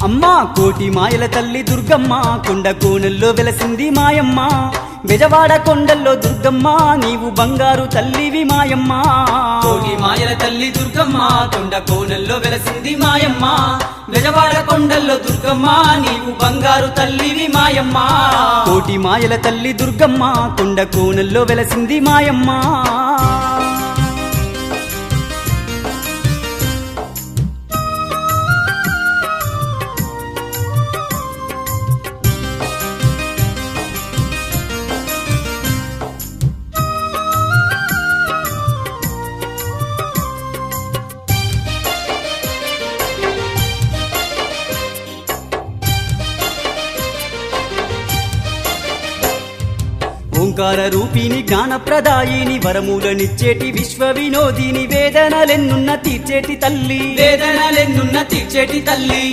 అమ్మా కోటి మాయల తల్లి దుర్గమ్మ కొండ కోనల్లో వెలసింది మాయమ్మ బెజవాడ కొండల్లో దుర్గమ్మ నీవు బంగారు తల్లివి మాయమ్మ కోటి మాయల తల్లి దుర్గమ్మ కొండ కోనల్లో వెలసింది మాయమ్మ బెజవాడ కొండల్లో దుర్గమ్మ నీవు బంగారు తల్లివి మాయమ్మ కోటి మాయల తల్లి దుర్గమ్మ కొండ కోనల్లో వెలసింది మాయమ్మ ఓంకార రూపిణి జ్ఞానప్రదాయిని వరములనిచ్చేటి విశ్వ వినోదిని వేదనలెన్నున్న తీర్చేటి తల్లి వేదనలెన్నున్న తీర్చేటి తల్లి